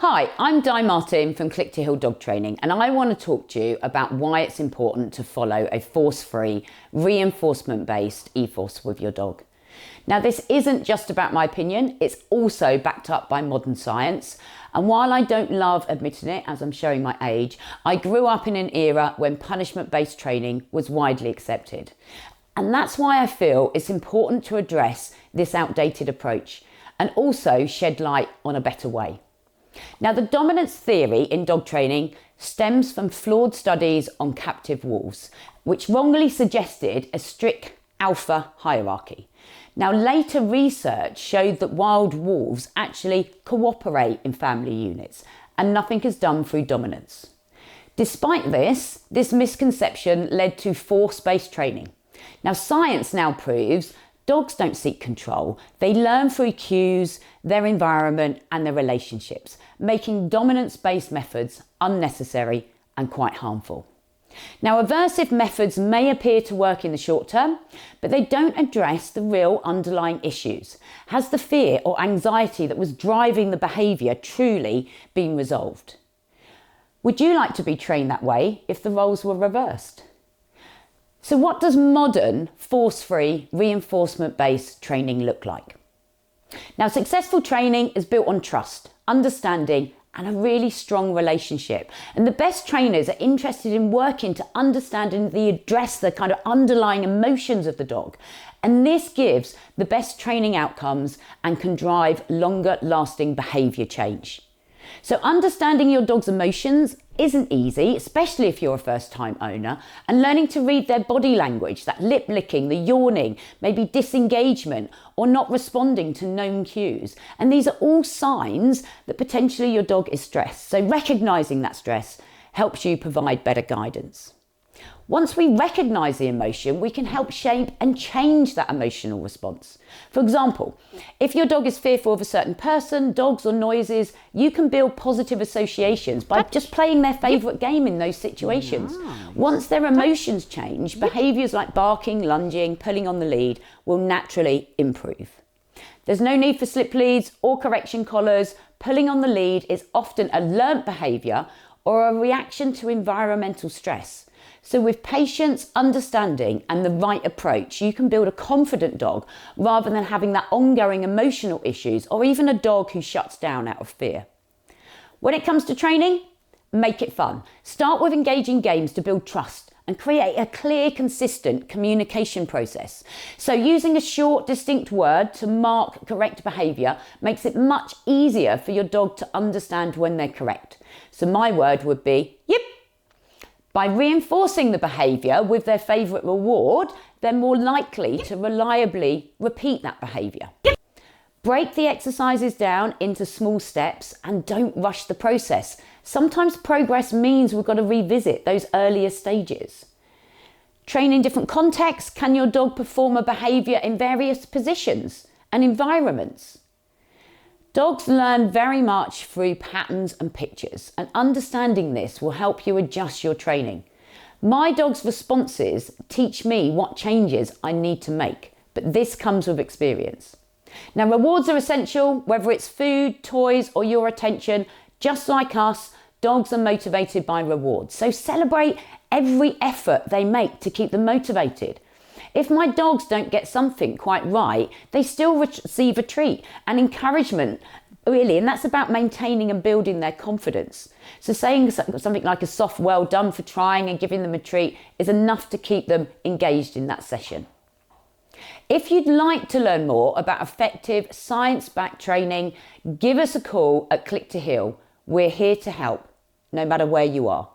Hi, I'm Di Martin from Click to Heal Dog Training, and I want to talk to you about why it's important to follow a force-free, reinforcement-based ethos with your dog. Now, this isn't just about my opinion, it's also backed up by modern science. And while I don't love admitting it, as I'm showing my age, I grew up in an era when punishment-based training was widely accepted. And that's why I feel it's important to address this outdated approach and also shed light on a better way. Now, the dominance theory in dog training stems from flawed studies on captive wolves, which wrongly suggested a strict alpha hierarchy. Now, later research showed that wild wolves actually cooperate in family units and nothing is done through dominance. Despite this misconception led to force-based training. Now, science now proves dogs don't seek control. They learn through cues, their environment and their relationships, making dominance-based methods unnecessary and quite harmful. Now, aversive methods may appear to work in the short term, but they don't address the real underlying issues. Has the fear or anxiety that was driving the behaviour truly been resolved? Would you like to be trained that way if the roles were reversed? So what does modern, force-free, reinforcement-based training look like? Now, successful training is built on trust, understanding, and a really strong relationship. And the best trainers are interested in working to understand and address the kind of underlying emotions of the dog. And this gives the best training outcomes and can drive longer lasting behaviour change. So understanding your dog's emotions isn't easy, especially if you're a first-time owner, and learning to read their body language, that lip licking, the yawning, maybe disengagement, or not responding to known cues. And these are all signs that potentially your dog is stressed. So recognising that stress helps you provide better guidance. Once we recognise the emotion, we can help shape and change that emotional response. For example, if your dog is fearful of a certain person, dogs or noises, you can build positive associations by just playing their favourite game in those situations. Once their emotions change, behaviours like barking, lunging, pulling on the lead will naturally improve. There's no need for slip leads or correction collars. Pulling on the lead is often a learnt behaviour or a reaction to environmental stress. So with patience, understanding and the right approach, you can build a confident dog rather than having that ongoing emotional issues or even a dog who shuts down out of fear. When it comes to training, make it fun. Start with engaging games to build trust and create a clear, consistent communication process. So using a short, distinct word to mark correct behaviour makes it much easier for your dog to understand when they're correct. So my word would be, yep. By reinforcing the behaviour with their favourite reward, they're more likely to reliably repeat that behaviour. Break the exercises down into small steps and don't rush the process. Sometimes progress means we've got to revisit those earlier stages. Train in different contexts. Can your dog perform a behaviour in various positions and environments? Dogs learn very much through patterns and pictures, and understanding this will help you adjust your training. My dog's responses teach me what changes I need to make, but this comes with experience. Now, rewards are essential, whether it's food, toys, or your attention. Just like us, dogs are motivated by rewards. So celebrate every effort they make to keep them motivated. If my dogs don't get something quite right, they still receive a treat and encouragement, really, and that's about maintaining and building their confidence. So saying something like a soft well done for trying and giving them a treat is enough to keep them engaged in that session. If you'd like to learn more about effective science-backed training, give us a call at Click to Heal. We're here to help, no matter where you are.